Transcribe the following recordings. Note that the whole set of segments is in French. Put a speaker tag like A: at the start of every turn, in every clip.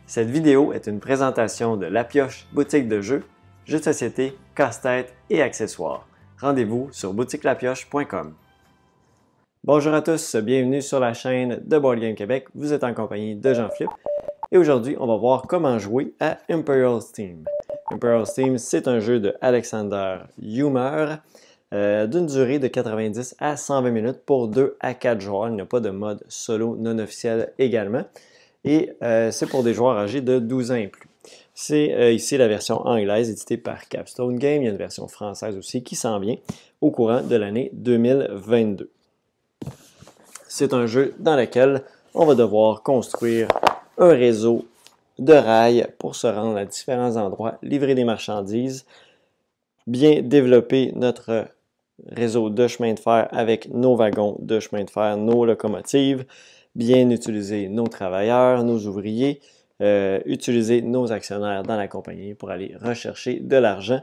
A: Cette vidéo est une présentation de La Pioche, boutique de jeux, jeux de société, casse-tête et accessoires. Rendez-vous sur boutiquelapioche.com. Bonjour à tous, bienvenue sur la chaîne de Board Game Québec. Vous êtes en compagnie de Jean-Philippe et aujourd'hui, on va voir comment jouer à Imperial Steam. Imperial Steam, c'est un jeu de Alexander Humer d'une durée de 90 à 120 minutes pour 2 à 4 joueurs. Il n'y a pas de mode solo non officiel également. Et c'est pour des joueurs âgés de 12 ans et plus. C'est ici la version anglaise éditée par Capstone Games. Il y a une version française aussi qui s'en vient au courant de l'année 2022. C'est un jeu dans lequel on va devoir construire un réseau de rails pour se rendre à différents endroits, livrer des marchandises, bien développer notre réseau de chemin de fer avec nos wagons de chemin de fer, nos locomotives, bien utiliser nos travailleurs, nos ouvriers, utiliser nos actionnaires dans la compagnie pour aller rechercher de l'argent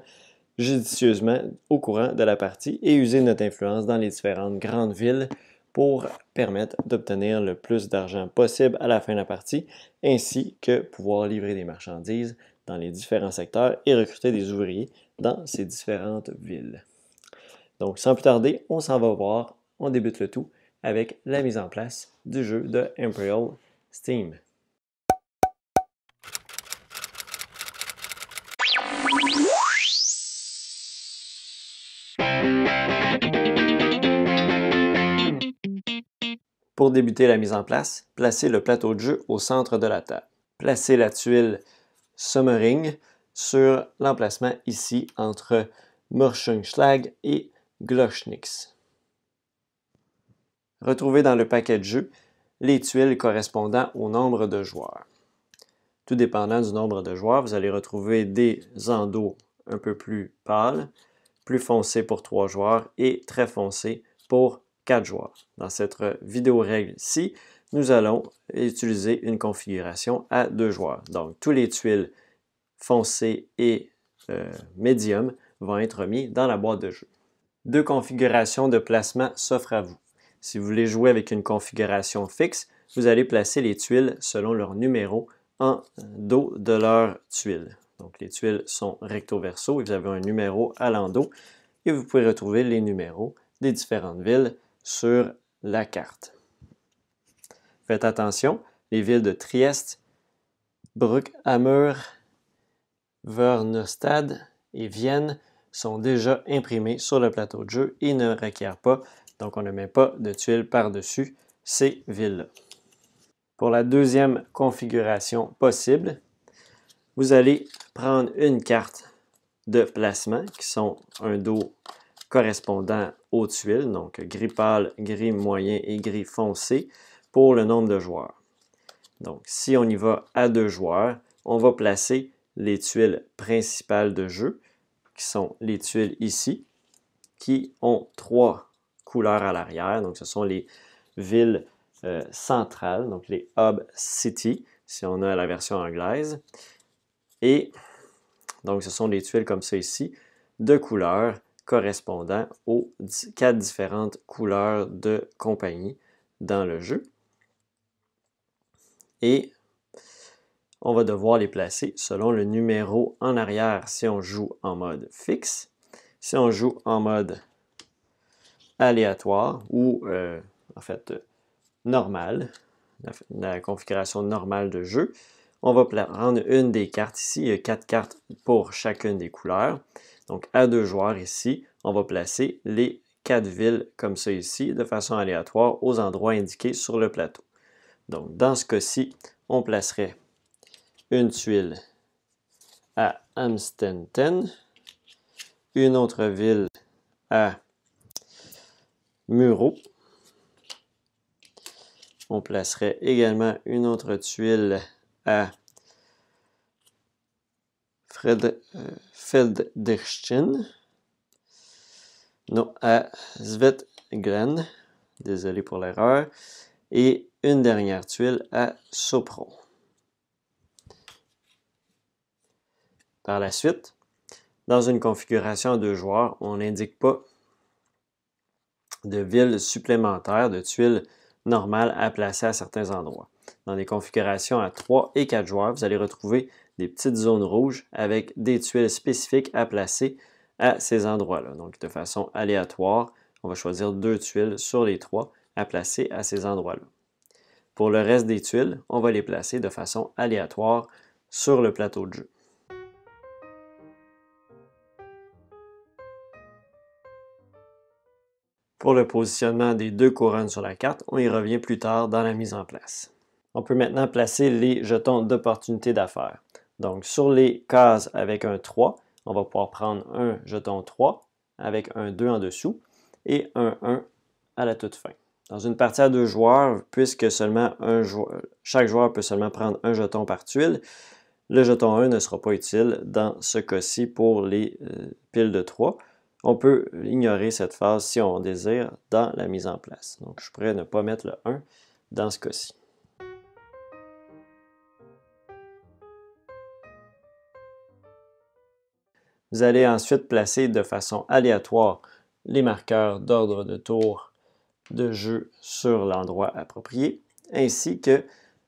A: judicieusement au courant de la partie et user notre influence dans les différentes grandes villes pour permettre d'obtenir le plus d'argent possible à la fin de la partie, ainsi que pouvoir livrer des marchandises dans les différents secteurs et recruter des ouvriers dans ces différentes villes. Donc, sans plus tarder, on s'en va voir, on débute le tout avec la mise en place du jeu de Imperial Steam. Pour débuter la mise en place, placez le plateau de jeu au centre de la table. Placez la tuile Sommering sur l'emplacement ici entre Murchungschlag et Gloschnitz. Retrouvez dans le paquet de jeu les tuiles correspondant au nombre de joueurs. Tout dépendant du nombre de joueurs, vous allez retrouver des endos un peu plus pâles, plus foncés pour 3 joueurs et très foncés pour 4 joueurs. Dans cette vidéo règle-ci, nous allons utiliser une configuration à 2 joueurs. Donc, tous les tuiles foncées et médium vont être mis dans la boîte de jeu. 2 configurations de placement s'offrent à vous. Si vous voulez jouer avec une configuration fixe, vous allez placer les tuiles selon leur numéro en dos de leur tuile. Donc, les tuiles sont recto-verso et vous avez un numéro à l'endos et vous pouvez retrouver les numéros des différentes villes sur la carte. Faites attention, les villes de Trieste, Bruckhammer, Wernstad et Vienne sont déjà imprimées sur le plateau de jeu et ne requièrent pas, donc on ne met pas de tuiles par-dessus ces villes-là. Pour la deuxième configuration possible, vous allez prendre une carte de placement qui sont un dos correspondant aux tuiles, donc gris pâle, gris moyen et gris foncé pour le nombre de joueurs. Donc si on y va à 2 joueurs, on va placer les tuiles principales de jeu, qui sont les tuiles ici, qui ont 3 couleurs à l'arrière. Donc ce sont les villes centrales, donc les Hub City, si on a la version anglaise. Et donc ce sont des tuiles comme ça ici, de couleurs correspondant aux 4 différentes couleurs de compagnie dans le jeu. Et on va devoir les placer selon le numéro en arrière si on joue en mode fixe. Si on joue en mode aléatoire ou en fait normal, la configuration normale de jeu, on va prendre une des cartes ici. Il y a 4 cartes pour chacune des couleurs. Donc à 2 joueurs ici, on va placer les 4 villes comme ça ici de façon aléatoire aux endroits indiqués sur le plateau. Donc dans ce cas-ci, on placerait une tuile à Amstetten, une autre ville à Muro. On placerait également une autre tuile à Feldkirchen. Non, à Svetgren. Désolé pour l'erreur. Et une dernière tuile à Sopron. Par la suite, dans une configuration à 2 joueurs, on n'indique pas de villes supplémentaires, de tuiles normales à placer à certains endroits. dans les configurations à 3 et 4 joueurs, vous allez retrouver des petites zones rouges avec des tuiles spécifiques à placer à ces endroits-là. Donc, de façon aléatoire, on va choisir 2 tuiles sur les 3 à placer à ces endroits-là. Pour le reste des tuiles, on va les placer de façon aléatoire sur le plateau de jeu. Pour le positionnement des 2 couronnes sur la carte, on y revient plus tard dans la mise en place. On peut maintenant placer les jetons d'opportunité d'affaires. Donc, sur les cases avec un 3, on va pouvoir prendre un jeton 3 avec un 2 en dessous et un 1 à la toute fin. Dans une partie à 2 joueurs, puisque chaque joueur peut seulement prendre un jeton par tuile, le jeton 1 ne sera pas utile dans ce cas-ci pour les piles de 3. On peut ignorer cette phase si on désire dans la mise en place. Donc, je pourrais ne pas mettre le 1 dans ce cas-ci. Vous allez ensuite placer de façon aléatoire les marqueurs d'ordre de tour de jeu sur l'endroit approprié, ainsi qu'un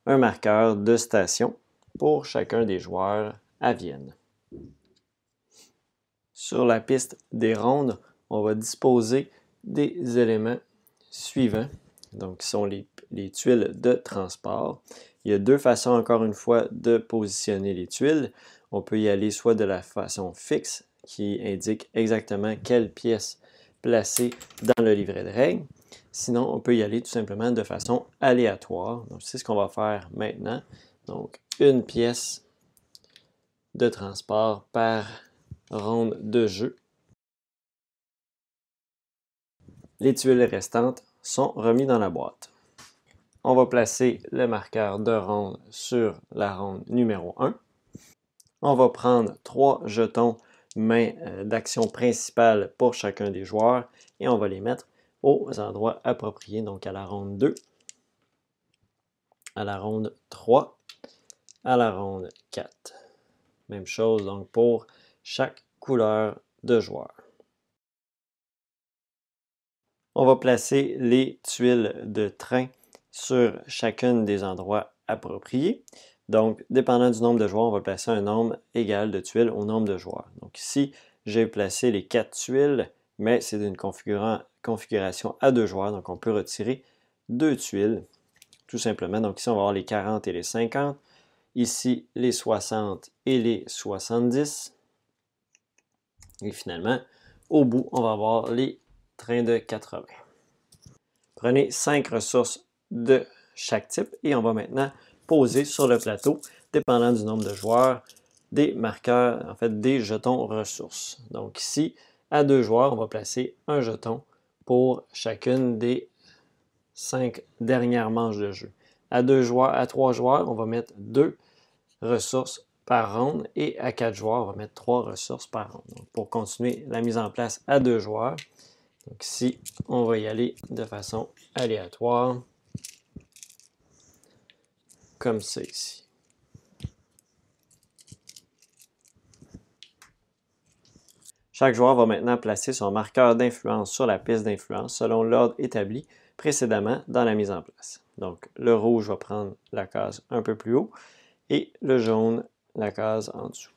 A: marqueur de station pour chacun des joueurs à Vienne. Sur la piste des rondes, on va disposer des éléments suivants, donc qui sont les tuiles de transport. Il y a 2 façons, encore une fois, de positionner les tuiles. On peut y aller soit de la façon fixe, qui indique exactement quelle pièce placer dans le livret de règles. Sinon, on peut y aller tout simplement de façon aléatoire. Donc, c'est ce qu'on va faire maintenant. Donc, une pièce de transport par ronde de jeu. Les tuiles restantes sont remises dans la boîte. On va placer le marqueur de ronde sur la ronde numéro 1. On va prendre 3 jetons main d'action principale pour chacun des joueurs et on va les mettre aux endroits appropriés, donc à la ronde 2, à la ronde 3, à la ronde 4. Même chose donc pour chaque couleur de joueur. On va placer les tuiles de train sur chacun des endroits appropriés. Donc, dépendant du nombre de joueurs, on va placer un nombre égal de tuiles au nombre de joueurs. Donc ici, j'ai placé les 4 tuiles, mais c'est d'une configuration à 2 joueurs, donc on peut retirer 2 tuiles, tout simplement. Donc ici, on va avoir les 40 et les 50. Ici, les 60 et les 70. Et finalement, au bout, on va avoir les trains de 80. Prenez 5 ressources de chaque type et on va maintenant poser sur le plateau, dépendant du nombre de joueurs, des marqueurs, en fait des jetons ressources. Donc ici, à 2 joueurs, on va placer un jeton pour chacune des 5 dernières manches de jeu. À 3 joueurs, on va mettre 2 ressources par ronde et à 4 joueurs, on va mettre 3 ressources par ronde. Donc, pour continuer la mise en place à 2 joueurs, donc ici, on va y aller de façon aléatoire, comme ça ici. Chaque joueur va maintenant placer son marqueur d'influence sur la piste d'influence selon l'ordre établi précédemment dans la mise en place. Donc, le rouge va prendre la case un peu plus haut et le jaune, la case en dessous.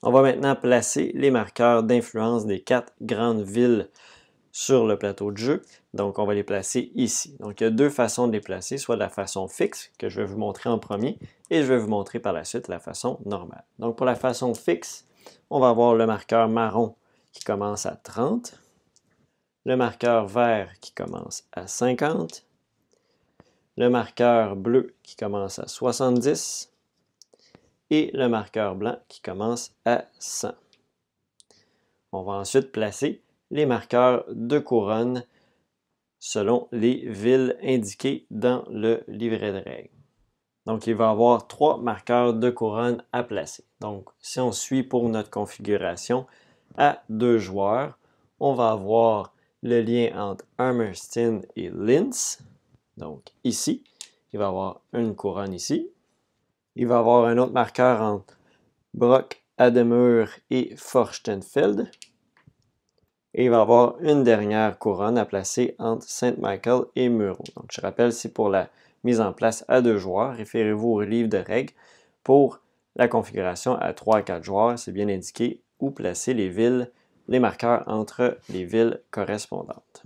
A: On va maintenant placer les marqueurs d'influence des 4 grandes villes sur le plateau de jeu. Donc, on va les placer ici. Donc, il y a 2 façons de les placer, soit la façon fixe, que je vais vous montrer en premier, et je vais vous montrer par la suite la façon normale. Donc, pour la façon fixe, on va avoir le marqueur marron qui commence à 30, le marqueur vert qui commence à 50, le marqueur bleu qui commence à 70 et le marqueur blanc qui commence à 100. On va ensuite placer les marqueurs de couronne selon les villes indiquées dans le livret de règles. Donc, il va y avoir 3 marqueurs de couronne à placer. Donc, si on suit pour notre configuration à 2 joueurs, on va avoir le lien entre Hammerstein et Linz. Donc, ici, il va y avoir une couronne ici. Il va y avoir un autre marqueur entre Brock, Ademur et Forstenfeld. Et il va y avoir une dernière couronne à placer entre Saint-Michael et Muro. Donc, je rappelle, c'est pour la mise en place à 2 joueurs, référez-vous au livre de règles. Pour la configuration à 3 à 4 joueurs, c'est bien indiqué où placer les marqueurs entre les villes correspondantes.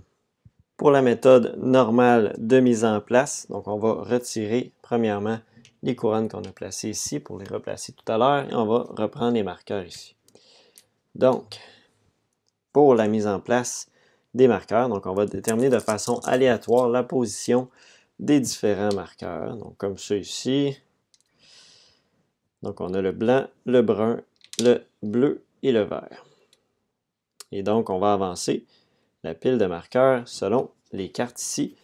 A: Pour la méthode normale de mise en place, donc on va retirer premièrement les couronnes qu'on a placées ici pour les replacer tout à l'heure et on va reprendre les marqueurs ici. Donc, pour la mise en place des marqueurs, donc on va déterminer de façon aléatoire la position des différents marqueurs, donc comme ça ici. Donc on a le blanc, le brun, le bleu et le vert. Et donc on va avancer la pile de marqueurs selon les cartes ici.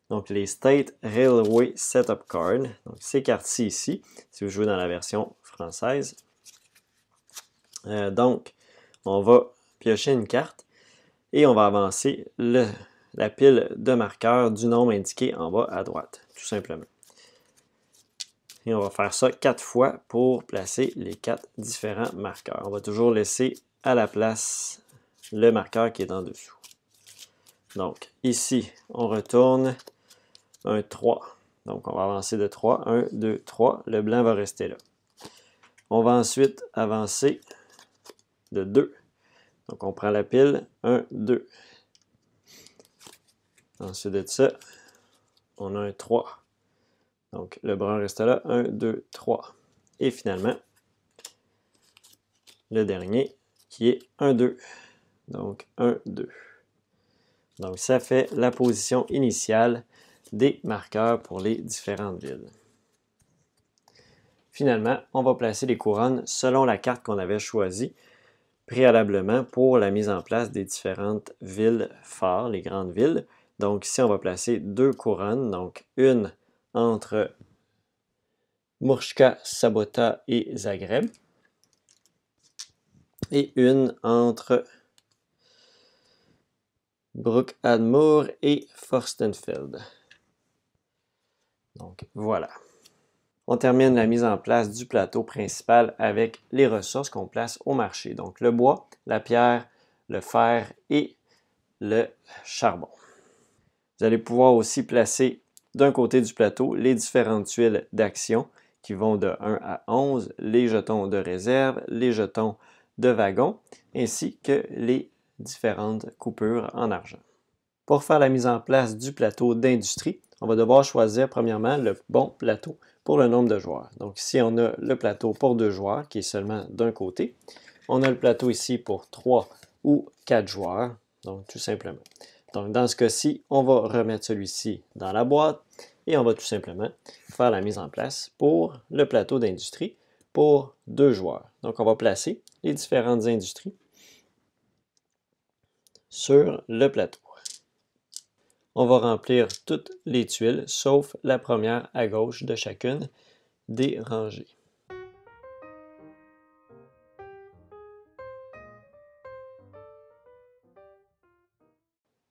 A: Donc les State Railway Setup Cards. Donc ces cartes-ci ici, si vous jouez dans la version française. Donc on va piocher une carte et on va avancer la pile de marqueurs du nombre indiqué en bas à droite, tout simplement. Et on va faire ça 4 fois pour placer les 4 différents marqueurs. On va toujours laisser à la place le marqueur qui est en dessous. Donc ici, on retourne un 3. Donc on va avancer de 3. 1, 2, 3. Le blanc va rester là. On va ensuite avancer de 2. Donc on prend la pile. 1, 2. Ensuite de ça, on a un 3. Donc le brun reste là. 1, 2, 3. Et finalement, le dernier qui est 1, 2. Donc 1, 2. Donc ça fait la position initiale des marqueurs pour les différentes villes. Finalement, on va placer les couronnes selon la carte qu'on avait choisie préalablement pour la mise en place des différentes villes phares, les grandes villes. Donc ici, on va placer 2 couronnes, donc une entre Murska, Sabota et Zagreb, et une entre Brook Admoor et Forstenfeld. Donc voilà. On termine la mise en place du plateau principal avec les ressources qu'on place au marché. Donc le bois, la pierre, le fer et le charbon. Vous allez pouvoir aussi placer d'un côté du plateau les différentes tuiles d'action qui vont de 1 à 11, les jetons de réserve, les jetons de wagon, ainsi que les différentes coupures en argent. Pour faire la mise en place du plateau d'industrie, on va devoir choisir premièrement le bon plateau pour le nombre de joueurs. Donc ici, on a le plateau pour 2 joueurs qui est seulement d'un côté. On a le plateau ici pour 3 ou 4 joueurs, donc tout simplement. Donc dans ce cas-ci, on va remettre celui-ci dans la boîte et on va tout simplement faire la mise en place pour le plateau d'industrie pour 2 joueurs. Donc on va placer les différentes industries sur le plateau. On va remplir toutes les tuiles, sauf la première à gauche de chacune des rangées.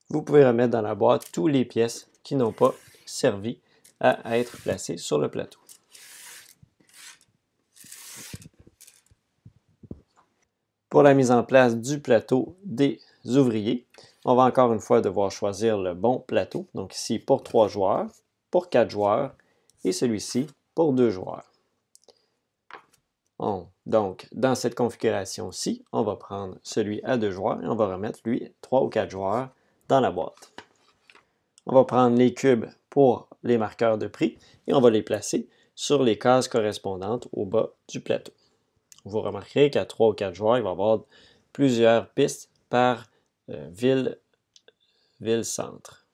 A: Vous pouvez remettre dans la boîte toutes les pièces qui n'ont pas servi à être placées sur le plateau. Pour la mise en place du plateau des ouvriers, on va encore une fois devoir choisir le bon plateau. Donc ici pour 3 joueurs, pour 4 joueurs et celui-ci pour 2 joueurs. Donc dans cette configuration-ci, on va prendre celui à 2 joueurs et on va remettre lui 3 ou 4 joueurs dans la boîte. On va prendre les cubes pour les marqueurs de prix et on va les placer sur les cases correspondantes au bas du plateau. Vous remarquerez qu'à 3 ou 4 joueurs, il va y avoir plusieurs pistes par ville-centre.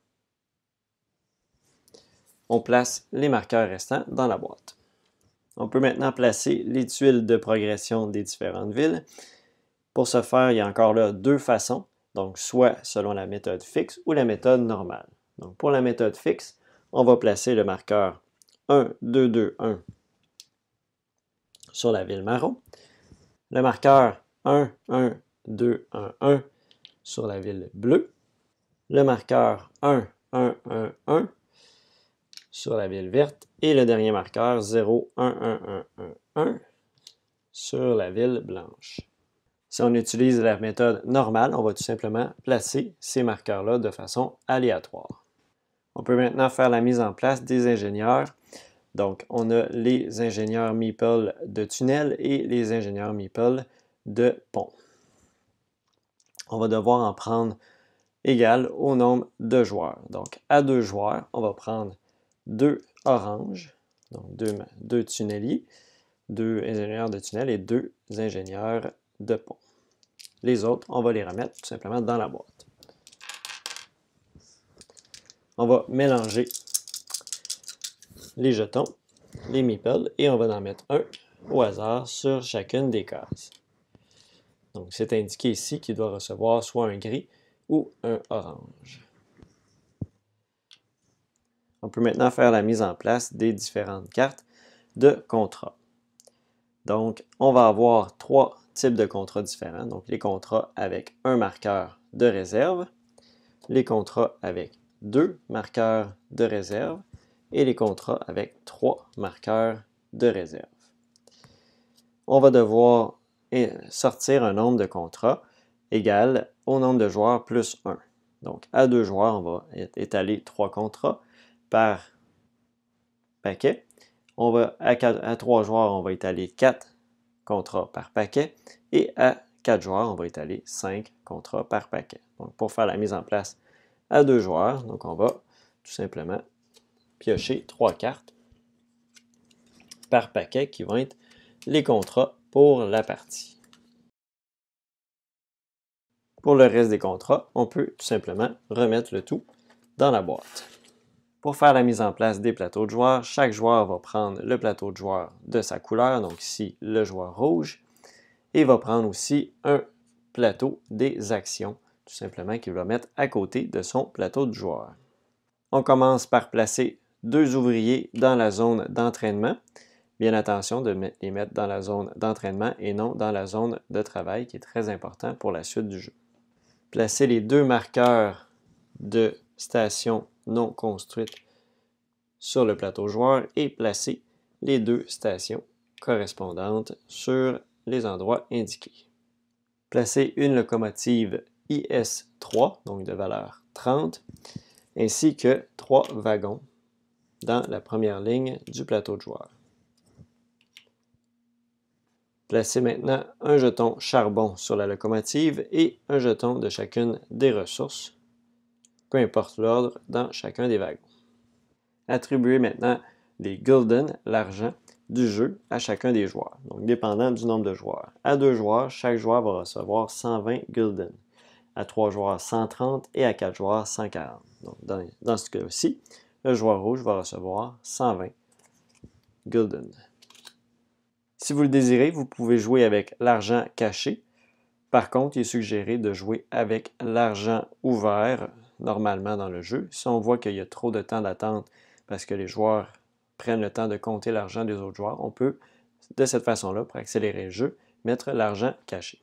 A: On place les marqueurs restants dans la boîte. On peut maintenant placer les tuiles de progression des différentes villes. Pour ce faire, il y a encore là 2 façons, donc soit selon la méthode fixe ou la méthode normale. Donc pour la méthode fixe, on va placer le marqueur 1, 2, 2, 1 sur la ville marron. Le marqueur 1, 1, 2, 1, 1 sur la ville bleue. Le marqueur 1, 1, 1, 1 sur la ville verte. Et le dernier marqueur 0, 1, 1, 1, 1, 1 sur la ville blanche. Si on utilise la méthode normale, on va tout simplement placer ces marqueurs-là de façon aléatoire. On peut maintenant faire la mise en place des ingénieurs. Donc, on a les ingénieurs Meeple de tunnel et les ingénieurs Meeple de pont. On va devoir en prendre égal au nombre de joueurs. Donc, à 2 joueurs, on va prendre 2 oranges, donc 2 tunneliers, 2 ingénieurs de tunnel et 2 ingénieurs de pont. Les autres, on va les remettre tout simplement dans la boîte. On va mélanger les jetons, les meeples, et on va en mettre un au hasard sur chacune des cases. Donc, c'est indiqué ici qu'il doit recevoir soit un gris ou un orange. On peut maintenant faire la mise en place des différentes cartes de contrat. Donc, on va avoir 3 types de contrats différents. Donc, les contrats avec un marqueur de réserve, les contrats avec 2 marqueurs de réserve et les contrats avec 3 marqueurs de réserve. On va devoir sortir un nombre de contrats égal au nombre de joueurs plus 1. Donc, à 2 joueurs, on va étaler 3 contrats par paquet. À 3 joueurs, on va étaler 4 contrats par paquet. Et à 4 joueurs, on va étaler 5 contrats par paquet. Donc, pour faire la mise en place à 2 joueurs, donc on va tout simplement piocher 3 cartes par paquet qui vont être les contrats pour la partie. Pour le reste des contrats, on peut tout simplement remettre le tout dans la boîte. Pour faire la mise en place des plateaux de joueurs, chaque joueur va prendre le plateau de joueur de sa couleur, donc ici le joueur rouge, et va prendre aussi un plateau des actions, tout simplement qu'il va mettre à côté de son plateau de joueur. On commence par placer 2 ouvriers dans la zone d'entraînement. Bien attention de les mettre dans la zone d'entraînement et non dans la zone de travail, qui est très important pour la suite du jeu. Placer les 2 marqueurs de station non construite sur le plateau joueur et placer les 2 stations correspondantes sur les endroits indiqués. Placer une locomotive IS3, donc de valeur 30, ainsi que 3 wagons dans la première ligne du plateau de joueur. Placez maintenant un jeton charbon sur la locomotive et un jeton de chacune des ressources, peu importe l'ordre, dans chacun des wagons. Attribuez maintenant les gulden, l'argent, du jeu à chacun des joueurs, donc dépendant du nombre de joueurs. À 2 joueurs, chaque joueur va recevoir 120 gulden. À 3 joueurs, 130 et à 4 joueurs, 140. Donc, dans ce cas-ci, le joueur rouge va recevoir 120 gulden. Si vous le désirez, vous pouvez jouer avec l'argent caché. Par contre, il est suggéré de jouer avec l'argent ouvert normalement dans le jeu. Si on voit qu'il y a trop de temps d'attente parce que les joueurs prennent le temps de compter l'argent des autres joueurs, on peut, de cette façon-là, pour accélérer le jeu, mettre l'argent caché.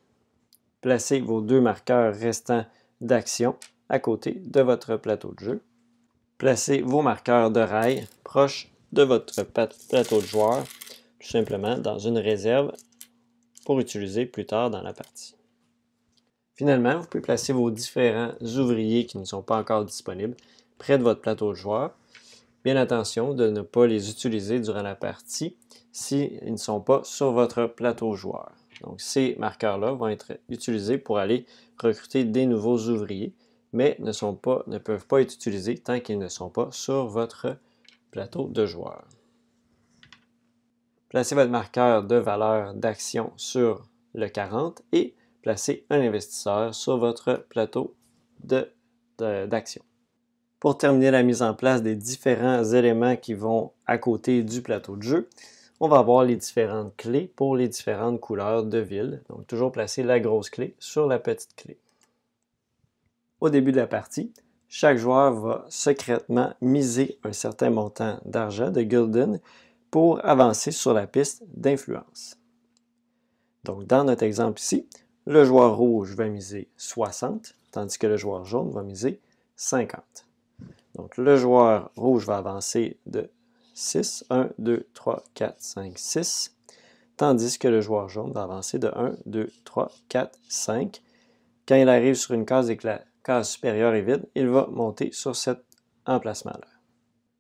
A: Placez vos 2 marqueurs restants d'action à côté de votre plateau de jeu. Placez vos marqueurs de rail proches de votre plateau de joueur, tout simplement dans une réserve pour utiliser plus tard dans la partie. Finalement, vous pouvez placer vos différents ouvriers qui ne sont pas encore disponibles près de votre plateau de joueur. Bien attention de ne pas les utiliser durant la partie s'ils ne sont pas sur votre plateau joueur. Donc, ces marqueurs-là vont être utilisés pour aller recruter des nouveaux ouvriers, mais ne peuvent pas être utilisés tant qu'ils ne sont pas sur votre plateau de joueur. Placez votre marqueur de valeur d'action sur le 40 et placez un investisseur sur votre plateau d'action. Pour terminer la mise en place des différents éléments qui vont à côté du plateau de jeu, on va avoir les différentes clés pour les différentes couleurs de ville. Donc, toujours placer la grosse clé sur la petite clé. Au début de la partie, chaque joueur va secrètement miser un certain montant d'argent, de gulden, pour avancer sur la piste d'influence. Donc, dans notre exemple ici, le joueur rouge va miser 60, tandis que le joueur jaune va miser 50. Donc, le joueur rouge va avancer de 6, 1, 2, 3, 4, 5, 6, tandis que le joueur jaune va avancer de 1, 2, 3, 4, 5. Quand il arrive sur une case et que la case supérieure est vide, il va monter sur cette emplacement-là.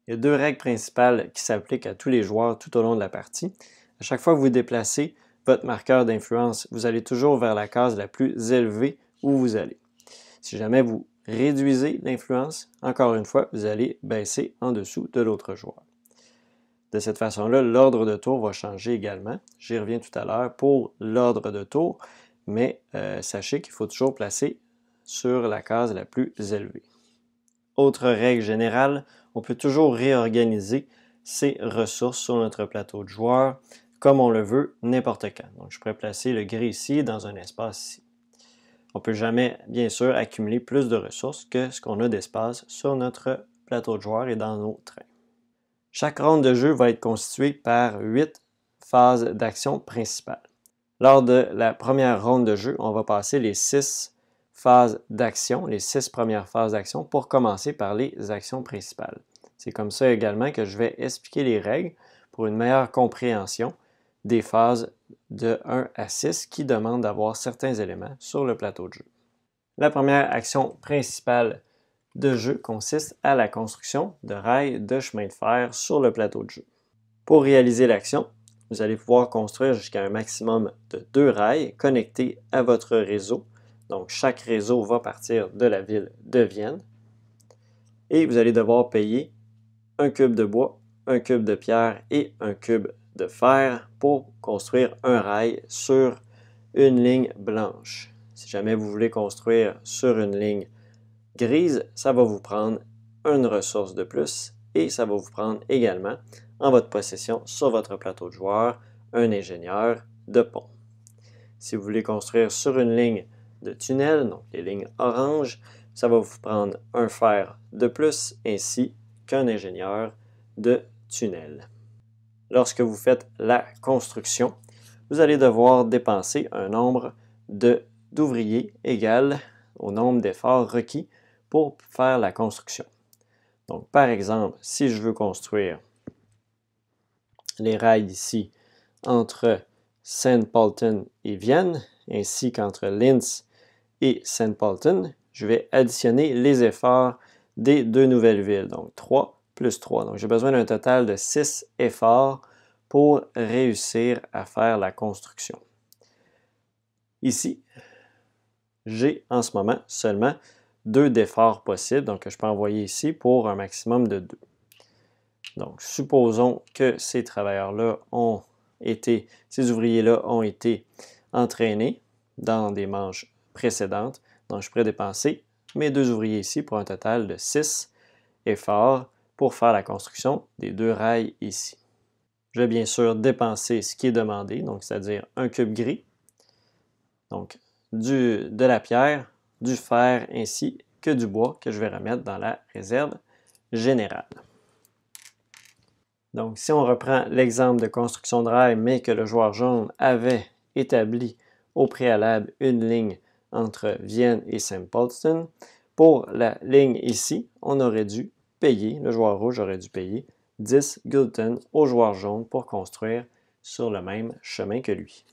A: Il y a deux règles principales qui s'appliquent à tous les joueurs tout au long de la partie. À chaque fois que vous déplacez votre marqueur d'influence, vous allez toujours vers la case la plus élevée où vous allez. Si jamais vous réduisez l'influence, encore une fois, vous allez baisser en dessous de l'autre joueur. De cette façon-là, l'ordre de tour va changer également. J'y reviens tout à l'heure pour l'ordre de tour, mais sachez qu'il faut toujours placer sur la case la plus élevée. Autre règle générale, on peut toujours réorganiser ses ressources sur notre plateau de joueur comme on le veut n'importe quand. Donc, je pourrais placer le gris ici dans un espace ici. On ne peut jamais, bien sûr, accumuler plus de ressources que ce qu'on a d'espace sur notre plateau de joueur et dans nos trains. Chaque ronde de jeu va être constituée par 8 phases d'action principales. Lors de la première ronde de jeu, on va passer les 6 phases d'action, les 6 premières phases d'action pour commencer par les actions principales. C'est comme ça également que je vais expliquer les règles pour une meilleure compréhension des phases de 1 à 6 qui demandent d'avoir certains éléments sur le plateau de jeu. La première action principale de jeu consiste à la construction de rails de chemin de fer sur le plateau de jeu. Pour réaliser l'action, vous allez pouvoir construire jusqu'à un maximum de 2 rails connectés à votre réseau. Donc, chaque réseau va partir de la ville de Vienne. Et vous allez devoir payer un cube de bois, un cube de pierre et un cube de fer pour construire un rail sur une ligne blanche. Si jamais vous voulez construire sur une ligne grise, ça va vous prendre une ressource de plus et ça va vous prendre également en votre possession sur votre plateau de joueur un ingénieur de pont. Si vous voulez construire sur une ligne de tunnel, donc les lignes oranges, ça va vous prendre un fer de plus ainsi qu'un ingénieur de tunnel. Lorsque vous faites la construction, vous allez devoir dépenser un nombre d'ouvriers égal au nombre d'efforts requis pour faire la construction. Donc, par exemple, si je veux construire les rails ici entre St. Pölten et Vienne, ainsi qu'entre Linz et St. Pölten, je vais additionner les efforts des deux nouvelles villes, donc 3 plus 3. Donc, j'ai besoin d'un total de 6 efforts pour réussir à faire la construction. Ici, j'ai en ce moment seulement 2 d'efforts possibles, donc je peux envoyer ici pour un maximum de 2. Donc, supposons que ces travailleurs-là ces ouvriers-là ont été entraînés dans des manches précédentes. Donc, je pourrais dépenser mes 2 ouvriers ici pour un total de 6 efforts pour faire la construction des 2 rails ici. Je vais bien sûr dépenser ce qui est demandé, donc c'est-à-dire un cube gris, donc de la pierre, du fer ainsi que du bois que je vais remettre dans la réserve générale. Donc, si on reprend l'exemple de construction de rail, mais que le joueur jaune avait établi au préalable une ligne entre Vienne et St. Pölten, pour la ligne ici, on aurait dû payer, le joueur rouge aurait dû payer 10 Gulden au joueur jaune pour construire sur le même chemin que lui.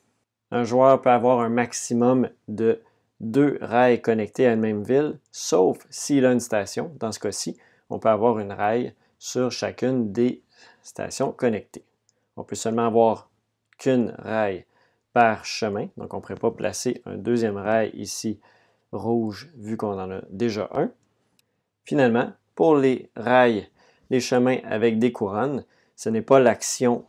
A: Un joueur peut avoir un maximum de 2 rails connectés à une même ville, sauf s'il a une station. Dans ce cas-ci, on peut avoir une rail sur chacune des stations connectées. On peut seulement avoir qu'une rail par chemin, donc on ne pourrait pas placer un deuxième rail ici rouge vu qu'on en a déjà un. Finalement, pour les rails, les chemins avec des couronnes, ce n'est pas l'action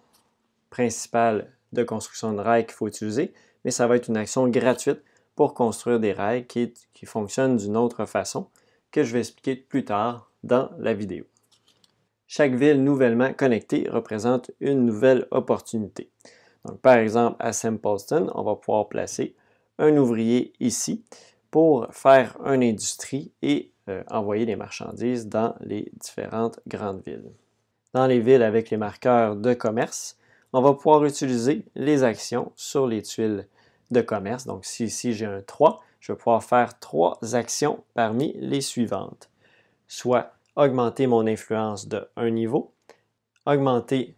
A: principale de construction de rails qu'il faut utiliser, mais ça va être une action gratuite pour construire des rails qui fonctionnent d'une autre façon que je vais expliquer plus tard dans la vidéo. Chaque ville nouvellement connectée représente une nouvelle opportunité. Donc, par exemple, à St. Pölten, on va pouvoir placer un ouvrier ici pour faire une industrie et envoyer les marchandises dans les différentes grandes villes. Dans les villes avec les marqueurs de commerce, on va pouvoir utiliser les actions sur les tuiles de commerce. Donc, si ici j'ai un 3, je vais pouvoir faire 3 actions parmi les suivantes. Soit augmenter mon influence de 1 niveau, augmenter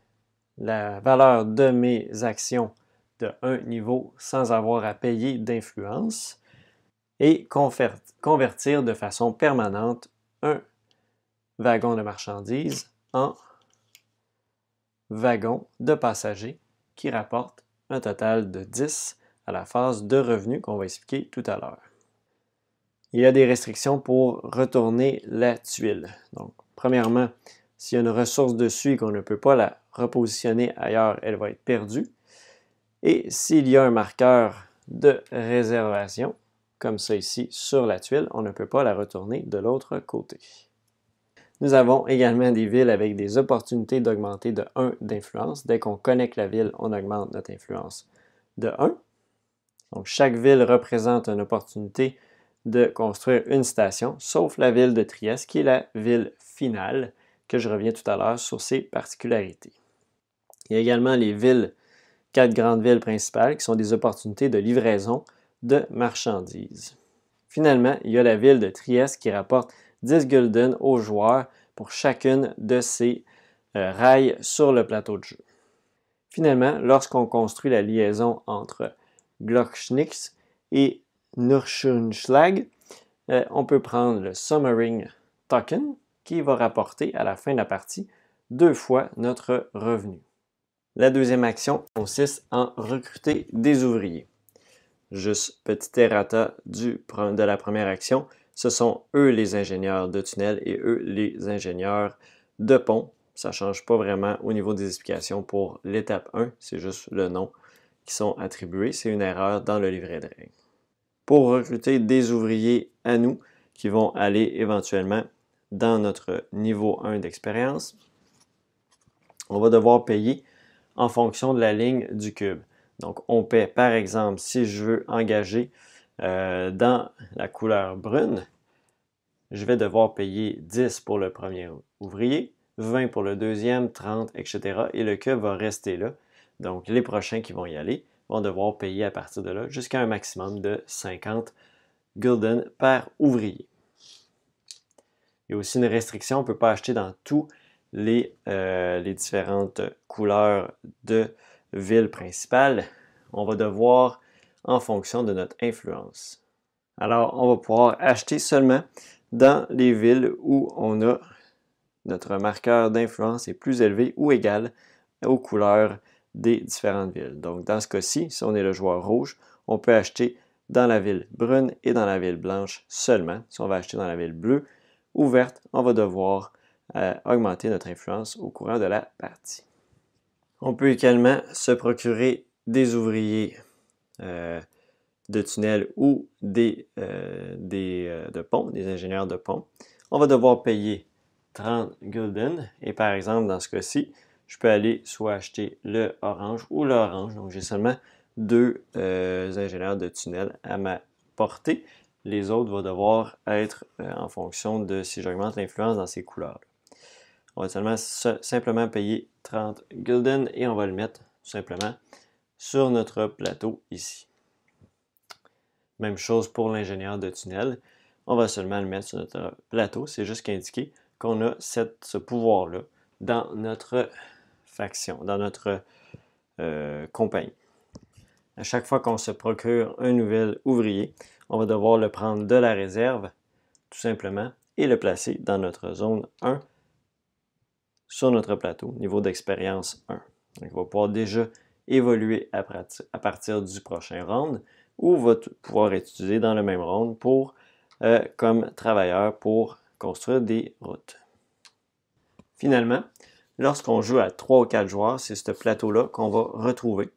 A: la valeur de mes actions de 1 niveau sans avoir à payer d'influence et convertir de façon permanente un wagons de marchandises en wagons de passagers qui rapportent un total de 10 à la phase de revenus qu'on va expliquer tout à l'heure. Il y a des restrictions pour retourner la tuile. Donc, premièrement, s'il y a une ressource dessus et qu'on ne peut pas la repositionner ailleurs, elle va être perdue. Et s'il y a un marqueur de réservation, comme ça ici sur la tuile, on ne peut pas la retourner de l'autre côté. Nous avons également des villes avec des opportunités d'augmenter de 1 d'influence. Dès qu'on connecte la ville, on augmente notre influence de 1. Donc, chaque ville représente une opportunité de construire une station, sauf la ville de Trieste, qui est la ville finale, que je reviens tout à l'heure sur ses particularités. Il y a également les villes, 4 grandes villes principales, qui sont des opportunités de livraison de marchandises. Finalement, il y a la ville de Trieste qui rapporte 10 gulden aux joueurs pour chacune de ces rails sur le plateau de jeu. Finalement, lorsqu'on construit la liaison entre Glockschnitz et Nürschenschlag, on peut prendre le Sommering Token qui va rapporter à la fin de la partie 2 fois notre revenu. La deuxième action consiste en recruter des ouvriers. Juste petit errata de la première action, ce sont eux les ingénieurs de tunnel et eux les ingénieurs de pont. Ça ne change pas vraiment au niveau des explications pour l'étape 1, c'est juste le nom qui sont attribués. C'est une erreur dans le livret de règles. Pour recruter des ouvriers à nous qui vont aller éventuellement dans notre niveau 1 d'expérience, on va devoir payer en fonction de la ligne du cube. Donc, on paie, par exemple, si je veux engager dans la couleur brune, je vais devoir payer 10 pour le premier ouvrier, 20 pour le deuxième, 30, etc. Et le cube va rester là. Donc, les prochains qui vont y aller vont devoir payer à partir de là jusqu'à un maximum de 50 gulden par ouvrier. Il y a aussi une restriction, on ne peut pas acheter dans tous les différentes couleurs de ville principale. On va devoir en fonction de notre influence. Alors, on va pouvoir acheter seulement dans les villes où on a notre marqueur d'influence est plus élevé ou égal aux couleurs des différentes villes. Donc, dans ce cas-ci, si on est le joueur rouge, on peut acheter dans la ville brune et dans la ville blanche seulement. Si on va acheter dans la ville bleue ou verte, on va devoir augmenter notre influence au courant de la partie. On peut également se procurer des ouvriers de tunnel ou de pont, des ingénieurs de pont. On va devoir payer 30 gulden et par exemple, dans ce cas-ci, je peux aller soit acheter le orange ou l'orange. Donc, j'ai seulement 2 ingénieurs de tunnel à ma portée. Les autres vont devoir être en fonction de si j'augmente l'influence dans ces couleurs. On va simplement payer 30 gulden et on va le mettre tout simplement sur notre plateau ici. Même chose pour l'ingénieur de tunnel. On va seulement le mettre sur notre plateau. C'est juste qu'indiquer qu'on a ce pouvoir-là dans notre faction, dans notre compagnie. À chaque fois qu'on se procure un nouvel ouvrier, on va devoir le prendre de la réserve, tout simplement, et le placer dans notre zone 1 sur notre plateau, niveau d'expérience 1. Donc, il va pouvoir déjà évoluer à partir du prochain round ou va pouvoir être utilisé dans le même round comme travailleur pour construire des routes. Finalement, lorsqu'on joue à 3 ou 4 joueurs, c'est ce plateau-là qu'on va retrouver.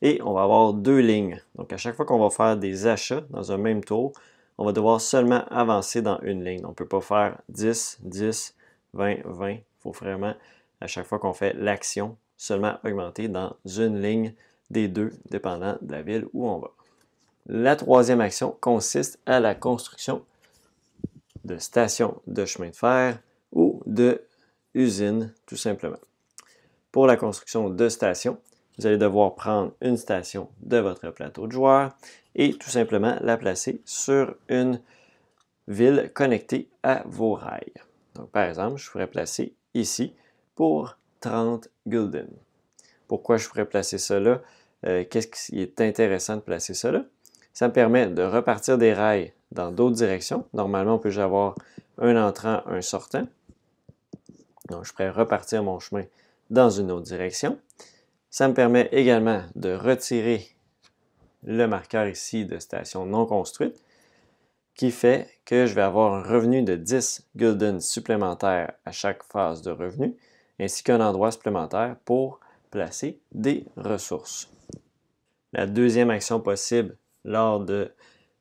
A: Et on va avoir 2 lignes. Donc, à chaque fois qu'on va faire des achats dans un même tour, on va devoir seulement avancer dans une ligne. On ne peut pas faire 10, 10, 20, 20. Il faut vraiment, à chaque fois qu'on fait l'action, seulement augmenter dans une ligne des deux, dépendant de la ville où on va. La troisième action consiste à la construction de stations de chemin de fer ou de usines, tout simplement. Pour la construction de stations, vous allez devoir prendre une station de votre plateau de joueurs et tout simplement la placer sur une ville connectée à vos rails. Donc, par exemple, je pourrais placer ici pour 30 gulden. Pourquoi je pourrais placer ça là? Qu'est-ce qui est intéressant de placer ça là? Ça me permet de repartir des rails dans d'autres directions. Normalement, on peut avoir un entrant, un sortant. Donc, je pourrais repartir mon chemin dans une autre direction. Ça me permet également de retirer le marqueur ici de station non construite, qui fait que je vais avoir un revenu de 10 gulden supplémentaires à chaque phase de revenu, ainsi qu'un endroit supplémentaire pour placer des ressources. La deuxième action possible dans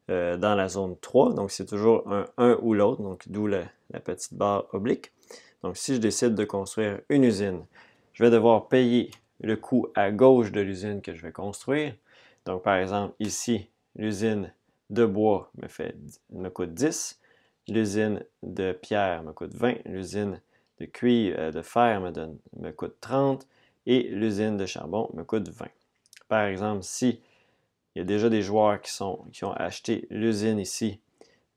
A: la zone 3, donc c'est toujours un ou l'autre, donc d'où la petite barre oblique. Donc si je décide de construire une usine, je vais devoir payer le coût à gauche de l'usine que je vais construire. Donc par exemple ici, l'usine de bois me coûte 10, l'usine de pierre me coûte 20, l'usine de cuivre, de fer me coûte 30 et l'usine de charbon me coûte 20. Par exemple, si il y a déjà des joueurs qui ont acheté l'usine ici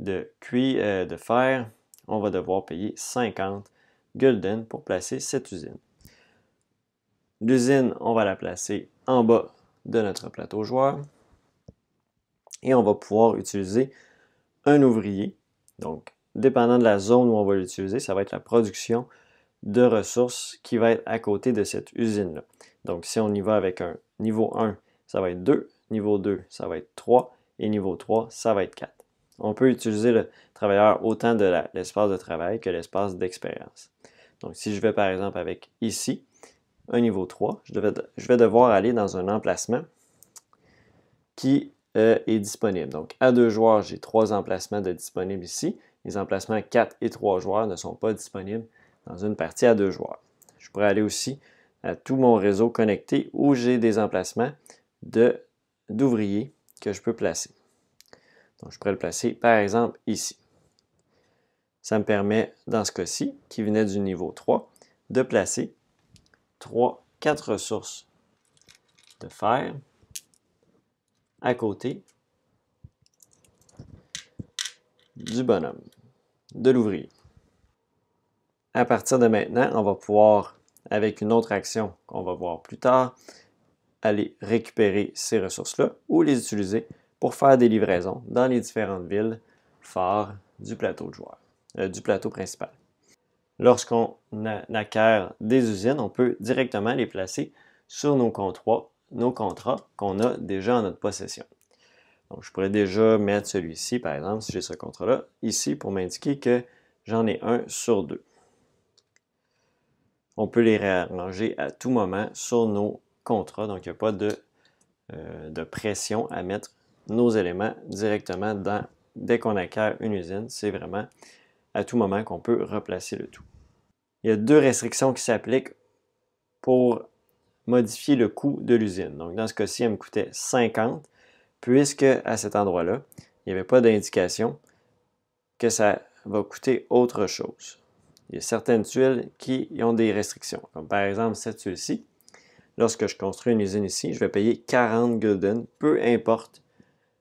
A: de cuivre, de fer, on va devoir payer 50 gulden pour placer cette usine. L'usine, on va la placer en bas de notre plateau joueur et on va pouvoir utiliser un ouvrier. Donc, dépendant de la zone où on va l'utiliser, ça va être la production de ressources qui va être à côté de cette usine-là. Donc, si on y va avec un niveau 1, ça va être 2, niveau 2, ça va être 3, et niveau 3, ça va être 4. On peut utiliser le travailleur autant de l'espace de travail que l'espace d'expérience. Donc, si je vais par exemple avec ici, un niveau 3, je vais devoir aller dans un emplacement qui est disponible. Donc, à 2 joueurs, j'ai 3 emplacements de disponibles ici. Les emplacements 4 et 3 joueurs ne sont pas disponibles dans une partie à 2 joueurs. Je pourrais aller aussi à tout mon réseau connecté où j'ai des emplacements d'ouvriers que je peux placer. Donc, je pourrais le placer, par exemple, ici. Ça me permet, dans ce cas-ci, qui venait du niveau 3, de placer 4 ressources de fer à côté du bonhomme, de l'ouvrier. À partir de maintenant, on va pouvoir, avec une autre action qu'on va voir plus tard, aller récupérer ces ressources-là ou les utiliser pour faire des livraisons dans les différentes villes phares du plateau de joueurs, du plateau principal. Lorsqu'on acquiert des usines, on peut directement les placer sur nos contrats qu'on a déjà en notre possession. Donc, je pourrais déjà mettre celui-ci, par exemple, si j'ai ce contrat-là, ici pour m'indiquer que j'en ai un sur 2. On peut les réarranger à tout moment sur nos contrats, donc il n'y a pas de pression à mettre nos éléments directement dès qu'on acquiert une usine. C'est vraiment à tout moment qu'on peut replacer le tout. Il y a 2 restrictions qui s'appliquent pour modifier le coût de l'usine. Donc, dans ce cas-ci, elle me coûtait 50, puisque à cet endroit-là, il n'y avait pas d'indication que ça va coûter autre chose. Il y a certaines tuiles qui ont des restrictions, comme par exemple cette tuile-ci. Lorsque je construis une usine ici, je vais payer 40 gulden, peu importe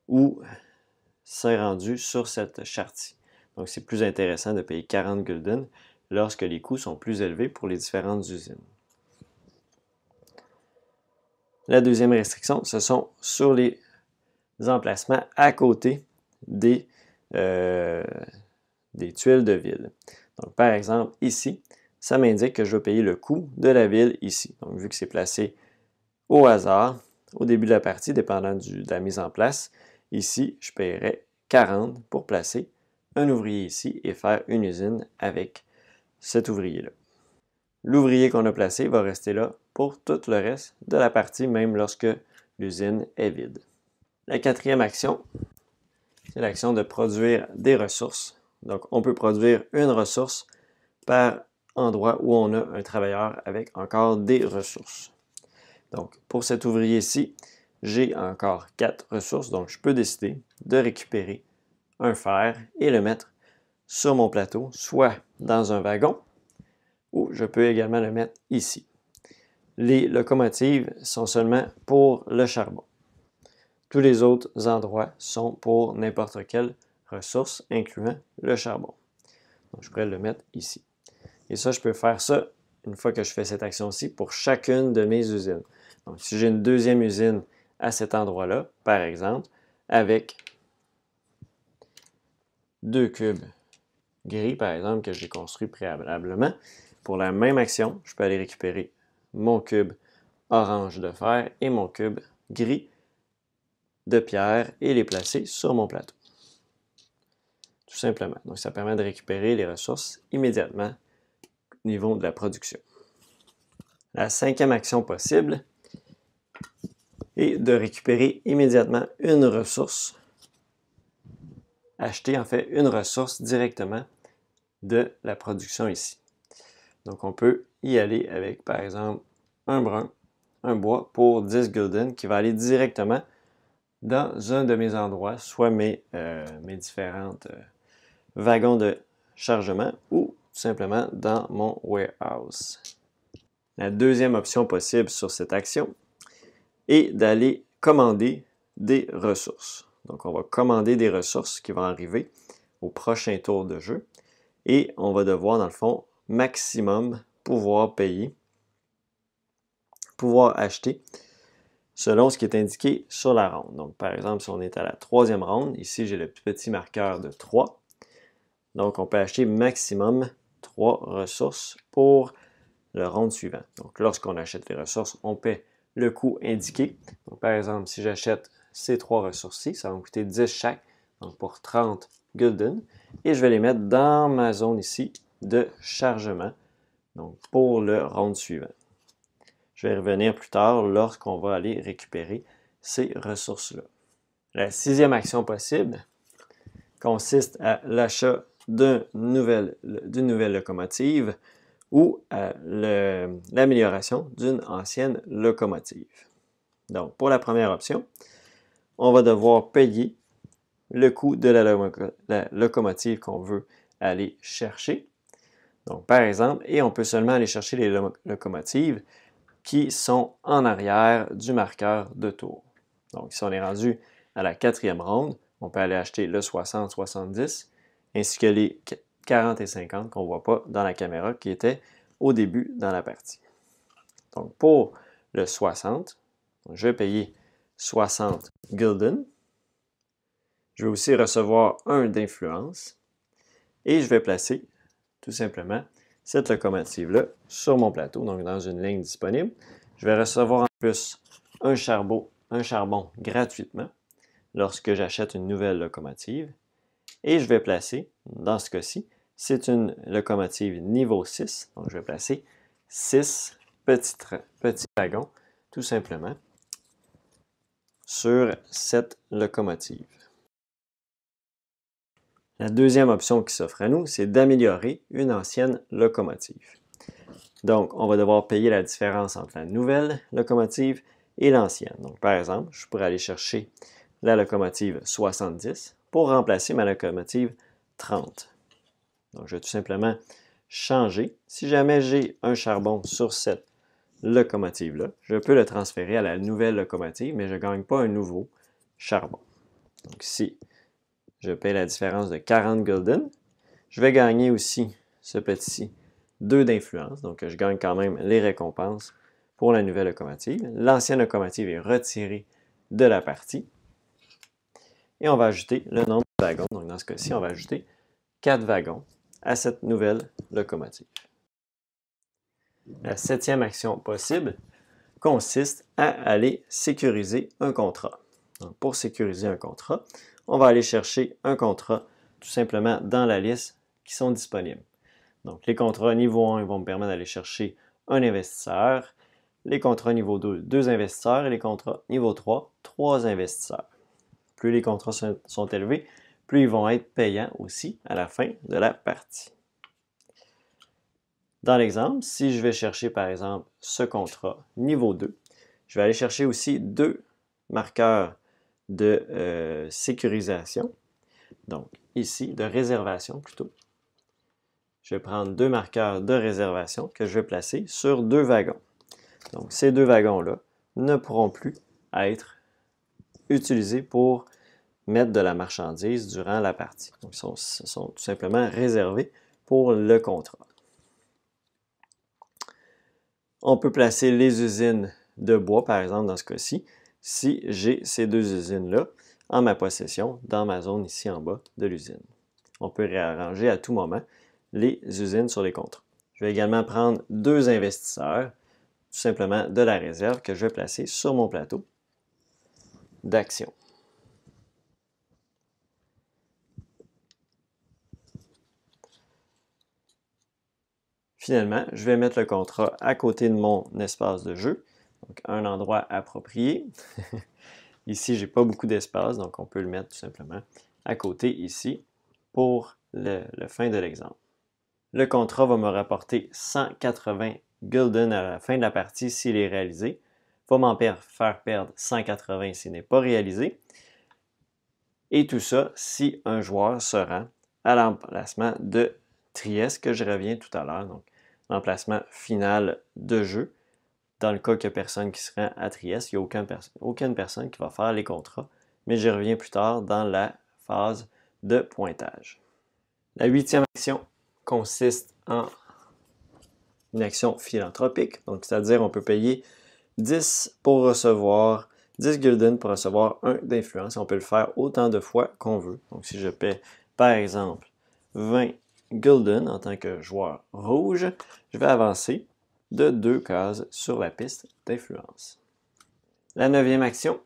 A: où c'est rendu sur cette charte-ci. Donc, c'est plus intéressant de payer 40 gulden lorsque les coûts sont plus élevés pour les différentes usines. La deuxième restriction, ce sont sur les emplacements à côté des tuiles de ville. Donc, par exemple, ici, ça m'indique que je vais payer le coût de la ville ici. Donc, vu que c'est placé au hasard, au début de la partie, dépendant de la mise en place, ici, je paierai 40 pour placer un ouvrier ici et faire une usine avec cet ouvrier-là. L'ouvrier qu'on a placé va rester là pour tout le reste de la partie, même lorsque l'usine est vide. La quatrième action, c'est l'action de produire des ressources. Donc, on peut produire une ressource par endroit où on a un travailleur avec encore des ressources. Donc, pour cet ouvrier-ci, j'ai encore 4 ressources, donc je peux décider de récupérer un fer et le mettre sur mon plateau, soit dans un wagon, ou je peux également le mettre ici. Les locomotives sont seulement pour le charbon. Tous les autres endroits sont pour n'importe quelle ressource, incluant le charbon. Donc, je pourrais le mettre ici. Et ça, je peux faire ça une fois que je fais cette action-ci pour chacune de mes usines. Donc, si j'ai une deuxième usine à cet endroit-là, par exemple, avec 2 cubes gris, par exemple, que j'ai construit préalablement, pour la même action, je peux aller récupérer mon cube orange de fer et mon cube gris de pierre et les placer sur mon plateau. Tout simplement. Donc, ça permet de récupérer les ressources immédiatement au niveau de la production. La cinquième action possible est de récupérer immédiatement une ressource, acheter en fait une ressource directement de la production ici. Donc, on peut y aller avec, par exemple, un brun, un bois pour 10 gulden qui va aller directement dans un de mes endroits, soit mes différentes wagons de chargement ou tout simplement dans mon warehouse. La deuxième option possible sur cette action est d'aller commander des ressources. Donc, on va commander des ressources qui vont arriver au prochain tour de jeu et on va devoir, dans le fond, maximum pouvoir payer, pouvoir acheter selon ce qui est indiqué sur la ronde. Donc, par exemple, si on est à la troisième ronde, ici j'ai le petit marqueur de 3. Donc, on peut acheter maximum 3 ressources pour le ronde suivant. Donc, lorsqu'on achète les ressources, on paie le coût indiqué. Donc, par exemple, si j'achète ces 3 ressources-ci, ça va me coûter 10 chaque, donc pour 30 gulden. Et je vais les mettre dans ma zone ici de chargement, donc pour le round suivant. Je vais revenir plus tard lorsqu'on va aller récupérer ces ressources-là. La sixième action possible consiste à l'achat d'une nouvelle locomotive ou à l'amélioration d'une ancienne locomotive. Donc, pour la première option, on va devoir payer le coût de la locomotive qu'on veut aller chercher. Donc, par exemple, et on peut seulement aller chercher les locomotives qui sont en arrière du marqueur de tour. Donc, si on est rendu à la quatrième ronde, on peut aller acheter le 60-70 ainsi que les 40 et 50 qu'on ne voit pas dans la caméra qui étaient au début dans la partie. Donc, pour le 60, je vais payer 60 gulden. Je vais aussi recevoir 1 d'influence et je vais placer tout simplement cette locomotive-là sur mon plateau, donc dans une ligne disponible. Je vais recevoir en plus un charbon gratuitement lorsque j'achète une nouvelle locomotive. Et je vais placer, dans ce cas-ci, c'est une locomotive niveau 6. Donc, je vais placer 6 petits wagons, tout simplement, sur cette locomotive. La deuxième option qui s'offre à nous, c'est d'améliorer une ancienne locomotive. Donc, on va devoir payer la différence entre la nouvelle locomotive et l'ancienne. Donc, par exemple, je pourrais aller chercher la locomotive 70 pour remplacer ma locomotive 30. Donc, je vais tout simplement changer. Si jamais j'ai un charbon sur cette locomotive-là, je peux le transférer à la nouvelle locomotive, mais je ne gagne pas un nouveau charbon. Donc, ici, je paie la différence de 40 gulden. Je vais gagner aussi ce petit 2 d'influence, donc je gagne quand même les récompenses pour la nouvelle locomotive. L'ancienne locomotive est retirée de la partie. Et on va ajouter le nombre de wagons. Donc dans ce cas-ci, on va ajouter 4 wagons à cette nouvelle locomotive. La septième action possible consiste à aller sécuriser un contrat. Donc, pour sécuriser un contrat, on va aller chercher un contrat tout simplement dans la liste qui sont disponibles. Donc, les contrats niveau 1 vont me permettre d'aller chercher un investisseur, les contrats niveau 2, 2 investisseurs et les contrats niveau 3, 3 investisseurs. Plus les contrats sont élevés, plus ils vont être payants aussi à la fin de la partie. Dans l'exemple, si je vais chercher par exemple ce contrat niveau 2, je vais aller chercher aussi 2 marqueurs de sécurisation, donc ici de réservation plutôt. Je vais prendre 2 marqueurs de réservation que je vais placer sur 2 wagons. Donc ces 2 wagons-là ne pourront plus être utilisés pour mettre de la marchandise durant la partie. Donc ce sont tout simplement réservés pour le contrat. On peut placer les usines de bois, par exemple, dans ce cas-ci, si j'ai ces 2 usines-là en ma possession, dans ma zone ici en bas de l'usine. On peut réarranger à tout moment les usines sur les contrats. Je vais également prendre 2 investisseurs, tout simplement de la réserve que je vais placer sur mon plateau d'action. Finalement, je vais mettre le contrat à côté de mon espace de jeu, donc un endroit approprié. Ici, je n'ai pas beaucoup d'espace, donc on peut le mettre tout simplement à côté ici pour le fin de l'exemple. Le contrat va me rapporter 180 gulden à la fin de la partie s'il est réalisé, va m'en faire perdre 180 s'il n'est pas réalisé, et tout ça si un joueur se rend à l'emplacement de Trieste que je reviens tout à l'heure, donc l'emplacement final de jeu. Dans le cas qu'il n'y a personne qui se rend à Trieste, il n'y a aucune personne qui va faire les contrats, mais j'y reviens plus tard dans la phase de pointage. La 8e action consiste en une action philanthropique, donc c'est-à-dire on peut payer 10 pour recevoir 10 gulden pour recevoir 1 d'influence. On peut le faire autant de fois qu'on veut. Donc si je paie par exemple 20 gulden en tant que joueur rouge, je vais avancer de 2 cases sur la piste d'influence. La 9e action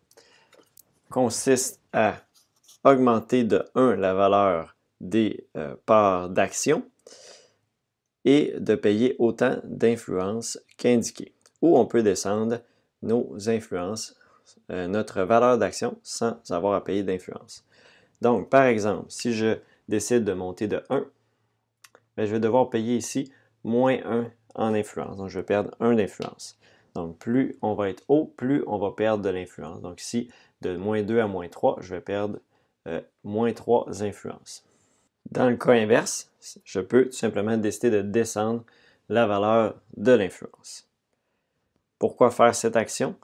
A: consiste à augmenter de 1 la valeur des parts d'action et de payer autant d'influence qu'indiqué. Ou on peut descendre nos influences, notre valeur d'action sans avoir à payer d'influence. Donc, par exemple, si je décide de monter de 1, je vais devoir payer ici moins 1 en influence. Donc, je vais perdre 1 d'influence. Donc, plus on va être haut, plus on va perdre de l'influence. Donc, ici, de moins 2 à moins 3, je vais perdre moins 3 influences. Dans le cas inverse, je peux tout simplement décider de descendre la valeur de l'influence. Pourquoi faire cette action?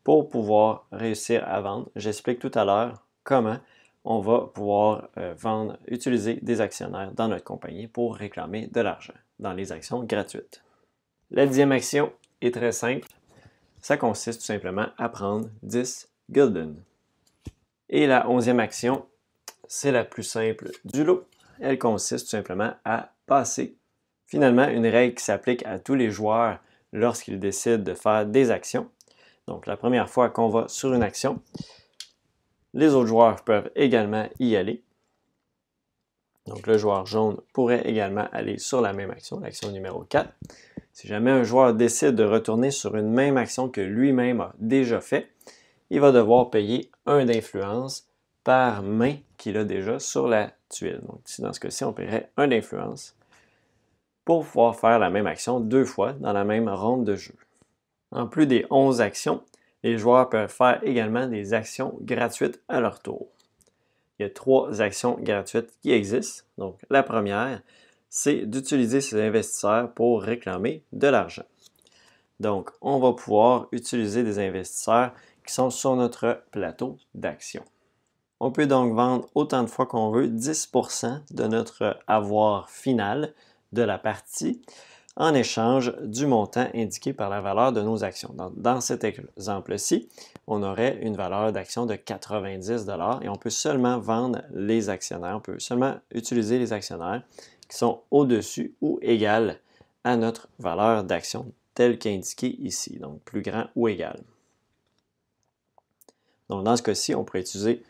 A: Pour pouvoir réussir à vendre. J'explique tout à l'heure comment on va pouvoir utiliser des actionnaires dans notre compagnie pour réclamer de l'argent dans les actions gratuites. La 10e action est très simple. Ça consiste tout simplement à prendre 10 gulden. Et la 11e action, c'est la plus simple du lot. Elle consiste tout simplement à passer. Finalement, une règle qui s'applique à tous les joueurs lorsqu'ils décident de faire des actions. Donc, la première fois qu'on va sur une action, les autres joueurs peuvent également y aller. Donc, le joueur jaune pourrait également aller sur la même action, l'action numéro 4. Si jamais un joueur décide de retourner sur une même action que lui-même a déjà fait, il va devoir payer 1 d'influence par main qu'il a déjà sur la tuile. Donc, ici, dans ce cas-ci, on paierait 1 d'influence pour pouvoir faire la même action 2 fois dans la même ronde de jeu. En plus des 11 actions, les joueurs peuvent faire également des actions gratuites à leur tour. Il y a 3 actions gratuites qui existent. Donc, la première, c'est d'utiliser ces investisseurs pour réclamer de l'argent. Donc, on va pouvoir utiliser des investisseurs qui sont sur notre plateau d'action. On peut donc vendre autant de fois qu'on veut 10% de notre avoir final de la partie en échange du montant indiqué par la valeur de nos actions. Dans cet exemple-ci, on aurait une valeur d'action de 90 $ et on peut seulement vendre les actionnaires, on peut seulement utiliser les actionnaires qui sont au-dessus ou égales à notre valeur d'action telle qu'indiquée ici, donc plus grand ou égal. Donc dans ce cas-ci, on pourrait utiliser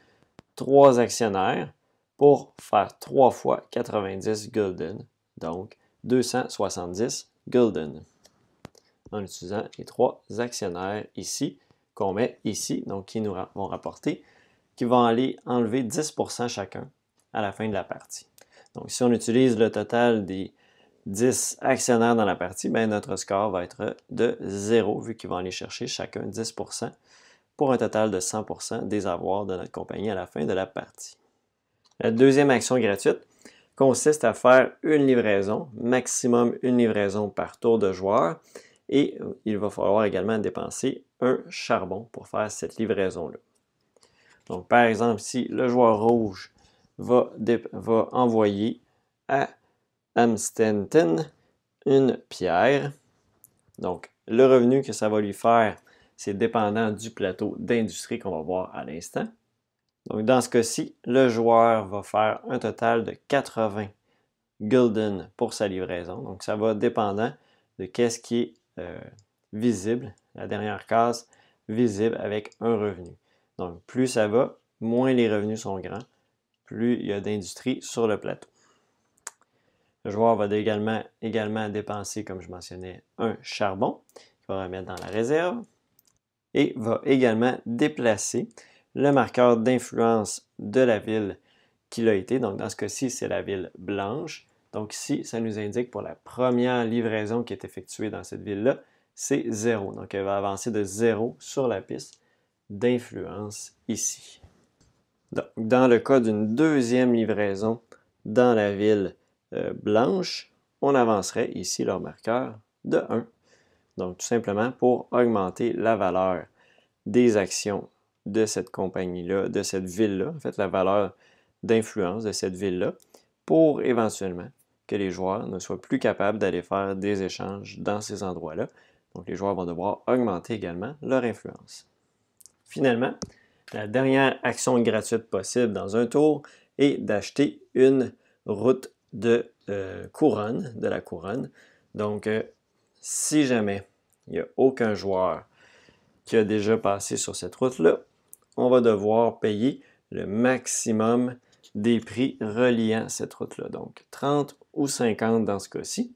A: 3 actionnaires pour faire 3 fois 90 gulden, donc 270 gulden, en utilisant les 3 actionnaires ici, qu'on met ici, donc qui nous vont rapporter, qui vont aller enlever 10% chacun à la fin de la partie. Donc si on utilise le total des 10 actionnaires dans la partie, bien, notre score va être de 0, vu qu'ils vont aller chercher chacun 10%, pour un total de 100% des avoirs de notre compagnie à la fin de la partie. La deuxième action gratuite consiste à faire une livraison, maximum une livraison par tour de joueur, et il va falloir également dépenser un charbon pour faire cette livraison-là. Donc, par exemple, si le joueur rouge va envoyer à Amstetten une pierre, donc le revenu que ça va lui faire, c'est dépendant du plateau d'industrie qu'on va voir à l'instant. Donc, dans ce cas-ci, le joueur va faire un total de 80 gulden pour sa livraison. Donc, ça va dépendant de qu'est-ce qui est visible, la dernière case visible avec un revenu. Donc, plus ça va, moins les revenus sont grands, plus il y a d'industrie sur le plateau. Le joueur va également dépenser, comme je mentionnais, un charbon qu'il va remettre dans la réserve et va également déplacer le marqueur d'influence de la ville qu'il a été. Donc, dans ce cas-ci, c'est la ville blanche. Donc, ici, ça nous indique pour la première livraison qui est effectuée dans cette ville-là, c'est 0. Donc, elle va avancer de 0 sur la piste d'influence ici. Donc, dans le cas d'une deuxième livraison dans la ville blanche, on avancerait ici leur marqueur de 1. Donc, tout simplement pour augmenter la valeur des actions de cette compagnie-là, de cette ville-là, en fait, la valeur d'influence de cette ville-là, pour éventuellement que les joueurs ne soient plus capables d'aller faire des échanges dans ces endroits-là. Donc, les joueurs vont devoir augmenter également leur influence. Finalement, la dernière action gratuite possible dans un tour est d'acheter une route de couronne, de la couronne. Donc, si jamais il n'y a aucun joueur qui a déjà passé sur cette route-là, on va devoir payer le maximum des prix reliant cette route-là. Donc, 30 ou 50 dans ce cas-ci.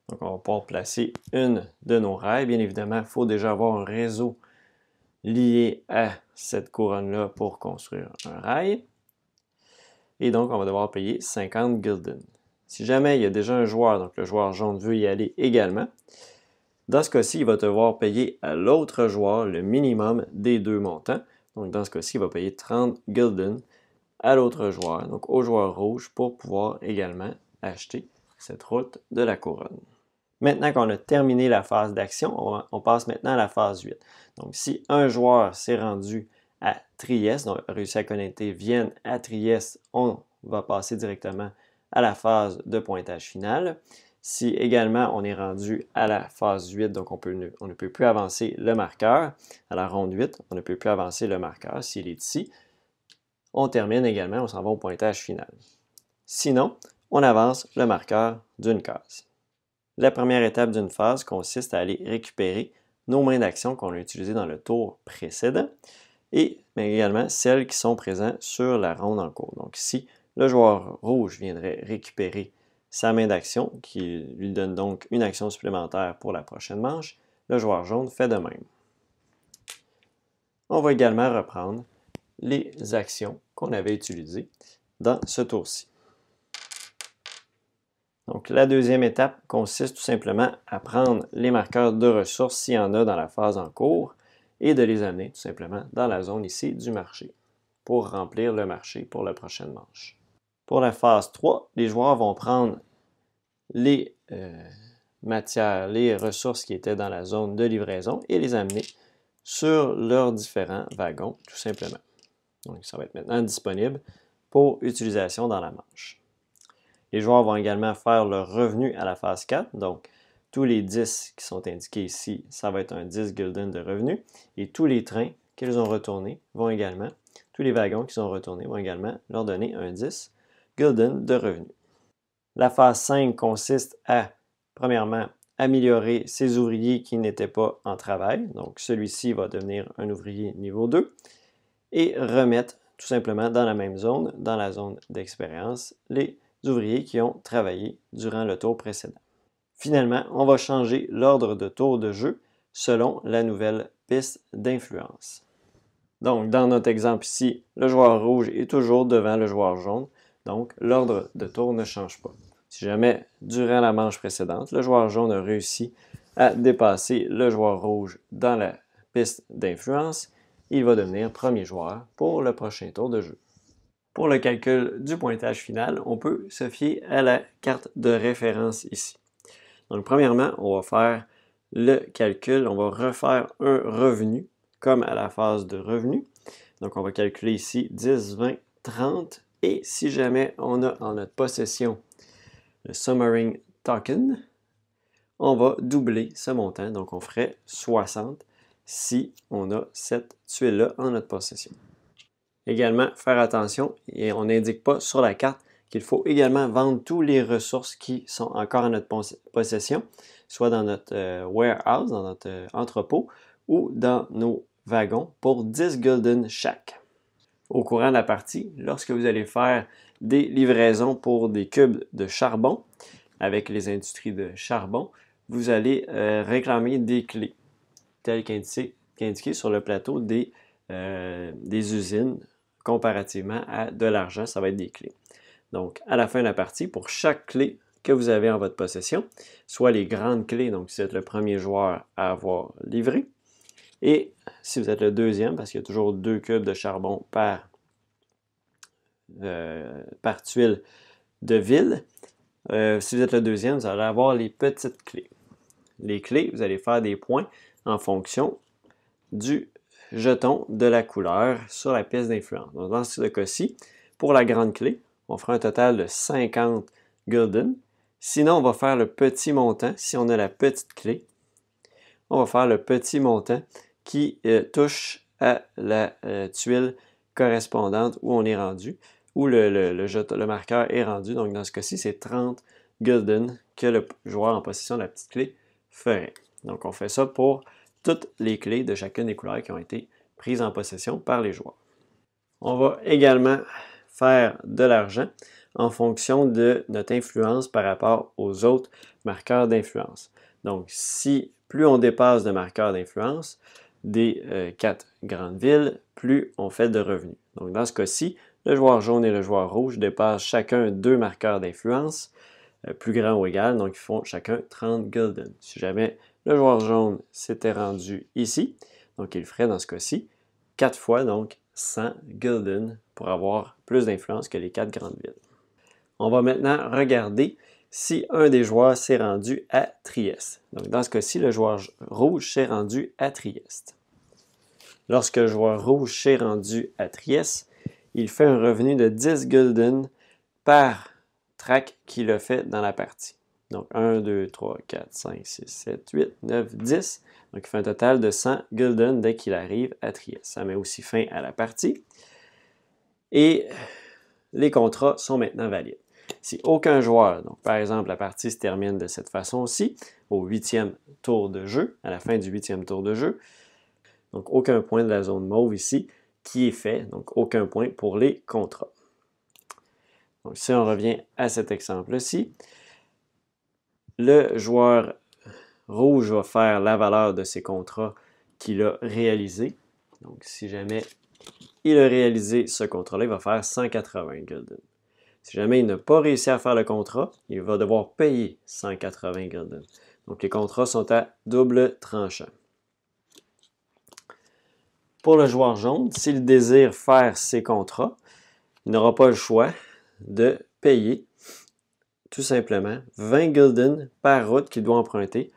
A: Donc, on va pouvoir placer une de nos rails. Bien évidemment, il faut déjà avoir un réseau lié à cette couronne-là pour construire un rail. Et donc, on va devoir payer 50 gulden. Si jamais il y a déjà un joueur, donc le joueur jaune veut y aller également, dans ce cas-ci, il va devoir payer à l'autre joueur le minimum des deux montants. Donc, dans ce cas-ci, il va payer 30 gulden à l'autre joueur, donc au joueur rouge, pour pouvoir également acheter cette route de la couronne. Maintenant qu'on a terminé la phase d'action, on passe maintenant à la phase 8. Donc, si un joueur s'est rendu à Trieste, donc a réussi à connecter Vienne à Trieste, on va passer directement à la phase de pointage final. Si également on est rendu à la phase 8, donc on ne peut plus avancer le marqueur, à la ronde 8, on ne peut plus avancer le marqueur s'il est ici. On termine également, on s'en va au pointage final. Sinon, on avance le marqueur d'une case. La première étape d'une phase consiste à aller récupérer nos mains d'action qu'on a utilisées dans le tour précédent mais également celles qui sont présentes sur la ronde en cours. Donc ici, le joueur rouge viendrait récupérer sa main d'action qui lui donne donc une action supplémentaire pour la prochaine manche. Le joueur jaune fait de même. On va également reprendre les actions qu'on avait utilisées dans ce tour-ci. Donc, la deuxième étape consiste tout simplement à prendre les marqueurs de ressources s'il y en a dans la phase en cours et de les amener tout simplement dans la zone ici du marché pour remplir le marché pour la prochaine manche. Pour la phase 3, les joueurs vont prendre les matières, les ressources qui étaient dans la zone de livraison et les amener sur leurs différents wagons tout simplement. Donc, ça va être maintenant disponible pour utilisation dans la manche. Les joueurs vont également faire leur revenu à la phase 4. Donc, tous les 10 qui sont indiqués ici, ça va être un 10 gulden de revenu. Et tous les trains qu'ils ont retournés vont également, tous les wagons qu'ils ont retournés vont également leur donner un 10 gulden de revenu. La phase 5 consiste à, premièrement, améliorer ces ouvriers qui n'étaient pas en travail. Donc, celui-ci va devenir un ouvrier niveau 2 et remettre tout simplement dans la même zone, dans la zone d'expérience, les ouvriers qui ont travaillé durant le tour précédent. Finalement, on va changer l'ordre de tour de jeu selon la nouvelle piste d'influence. Donc, dans notre exemple ici, le joueur rouge est toujours devant le joueur jaune, donc l'ordre de tour ne change pas. Si jamais, durant la manche précédente, le joueur jaune a réussi à dépasser le joueur rouge dans la piste d'influence, il va devenir premier joueur pour le prochain tour de jeu. Pour le calcul du pointage final, on peut se fier à la carte de référence ici. Donc, premièrement, on va faire le calcul, on va refaire un revenu comme à la phase de revenu. Donc, on va calculer ici 10, 20, 30. Et si jamais on a en notre possession le Submarine Token, on va doubler ce montant. Donc, on ferait 60 si on a cette tuile-là en notre possession. Également, faire attention, et on n'indique pas sur la carte qu'il faut également vendre toutes les ressources qui sont encore en notre possession, soit dans notre warehouse, dans notre entrepôt, ou dans nos wagons pour 10 gulden chaque. Au courant de la partie, lorsque vous allez faire des livraisons pour des cubes de charbon avec les industries de charbon, vous allez réclamer des clés, telles qu'indiquées sur le plateau des usines comparativement à de l'argent, ça va être des clés. Donc, à la fin de la partie, pour chaque clé que vous avez en votre possession, soit les grandes clés, donc si vous êtes le premier joueur à avoir livré, et si vous êtes le deuxième, parce qu'il y a toujours 2 cubes de charbon par tuile de ville, si vous êtes le deuxième, vous allez avoir les petites clés. Les clés, vous allez faire des points en fonction du jeton de la couleur sur la pièce d'influence. Donc, dans ce cas-ci, pour la grande clé, on fera un total de 50 gulden. Sinon, on va faire le petit montant. Si on a la petite clé, on va faire le petit montant qui touche à la tuile correspondante où on est rendu, où le marqueur est rendu. Donc, dans ce cas-ci, c'est 30 gulden que le joueur en possession de la petite clé ferait. Donc, on fait ça pour toutes les clés de chacune des couleurs qui ont été prises en possession par les joueurs. On va également faire de l'argent en fonction de notre influence par rapport aux autres marqueurs d'influence. Donc, si plus on dépasse de marqueurs d'influence des 4 grandes villes, plus on fait de revenus. Donc, dans ce cas-ci, le joueur jaune et le joueur rouge dépassent chacun 2 marqueurs d'influence, plus grands ou égales, donc ils font chacun 30 gulden. Si jamais le joueur jaune s'était rendu ici, donc il ferait dans ce cas-ci 4 fois, donc 100 gulden pour avoir plus d'influence que les 4 grandes villes. On va maintenant regarder si un des joueurs s'est rendu à Trieste. Donc dans ce cas-ci, le joueur rouge s'est rendu à Trieste. Lorsque le joueur rouge s'est rendu à Trieste, il fait un revenu de 10 gulden par track qu'il a fait dans la partie. Donc 1, 2, 3, 4, 5, 6, 7, 8, 9, 10. Donc il fait un total de 100 gulden dès qu'il arrive à Trieste. Ça met aussi fin à la partie. Et les contrats sont maintenant valides. Si aucun joueur, donc par exemple la partie se termine de cette façon-ci, au 8e tour de jeu, à la fin du 8e tour de jeu, donc aucun point de la zone mauve ici qui est fait, donc aucun point pour les contrats. Donc si on revient à cet exemple-ci, le joueur rouge va faire la valeur de ses contrats qu'il a réalisés. Donc si jamais il a réalisé ce contrat-là, il va faire 180 gulden. Si jamais il n'a pas réussi à faire le contrat, il va devoir payer 180 gulden. Donc les contrats sont à double tranchant. Pour le joueur jaune, s'il désire faire ses contrats, il n'aura pas le choix de payer tout simplement 20 gulden par route qu'il doit emprunter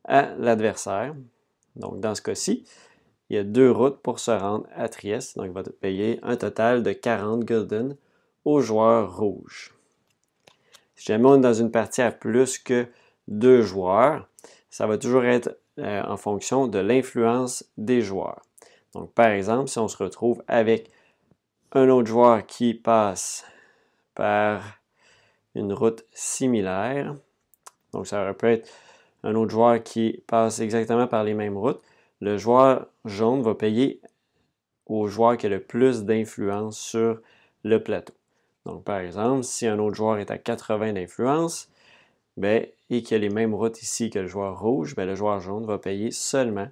A: à l'adversaire. Donc dans ce cas-ci, il y a 2 routes pour se rendre à Trieste. Donc il va payer un total de 40 gulden au joueur rouge. Si jamais on est dans une partie à plus que 2 joueurs, ça va toujours être en fonction de l'influence des joueurs. Donc par exemple, si on se retrouve avec un autre joueur qui passe par une route similaire, donc ça peut être un autre joueur qui passe exactement par les mêmes routes, le joueur jaune va payer au joueur qui a le plus d'influence sur le plateau. Donc, par exemple, si un autre joueur est à 80 d'influence et qu'il a les mêmes routes ici que le joueur rouge, le joueur jaune va payer seulement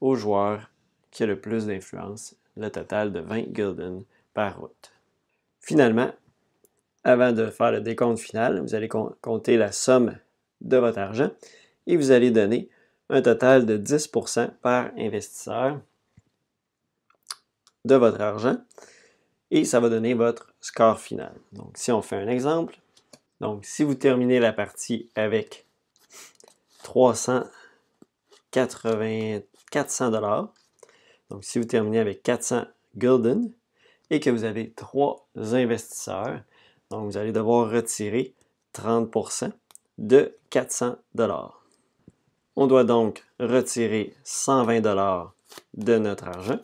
A: au joueur qui a le plus d'influence, le total de 20 gulden par route. Finalement, avant de faire le décompte final, vous allez compter la somme de votre argent et vous allez donner un total de 10% par investisseur de votre argent et ça va donner votre score final. Donc, si on fait un exemple, donc si vous terminez la partie avec 400 $, donc si vous terminez avec 400 gulden et que vous avez 3 investisseurs, donc vous allez devoir retirer 30% de 400 $. On doit donc retirer 120 $ de notre argent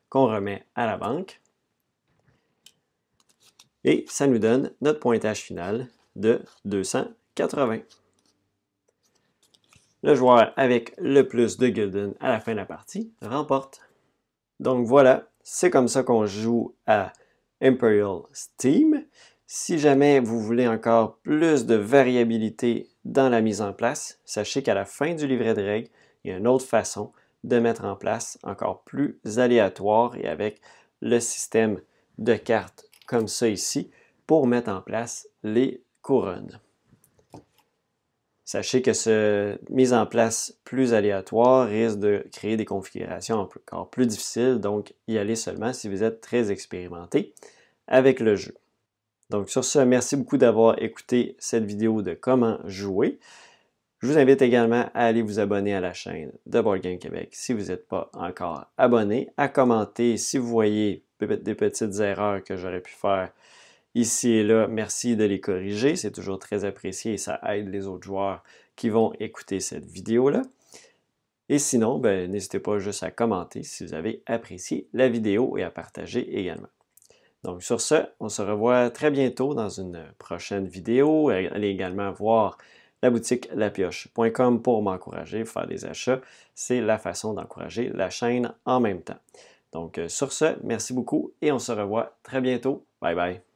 A: qu'on remet à la banque. Et ça nous donne notre pointage final de 280. Le joueur avec le plus de Gulden à la fin de la partie remporte. Donc voilà, c'est comme ça qu'on joue à Imperial Steam. Si jamais vous voulez encore plus de variabilité dans la mise en place, sachez qu'à la fin du livret de règles, il y a une autre façon de mettre en place encore plus aléatoire et avec le système de cartes comme ça ici pour mettre en place les couronnes. Sachez que cette mise en place plus aléatoire risque de créer des configurations encore plus difficiles, donc y allez seulement si vous êtes très expérimenté avec le jeu. Donc sur ce, merci beaucoup d'avoir écouté cette vidéo de comment jouer. Je vous invite également à aller vous abonner à la chaîne de Board Game Québec si vous n'êtes pas encore abonné, à commenter si vous voyez des petites erreurs que j'aurais pu faire ici et là, merci de les corriger, c'est toujours très apprécié et ça aide les autres joueurs qui vont écouter cette vidéo-là. Et sinon, n'hésitez pas juste à commenter si vous avez apprécié la vidéo et à partager également. Donc sur ce, on se revoit très bientôt dans une prochaine vidéo. Allez également voir la boutique lapioche.com pour m'encourager, faire des achats. C'est la façon d'encourager la chaîne en même temps. Donc sur ce, merci beaucoup et on se revoit très bientôt. Bye bye.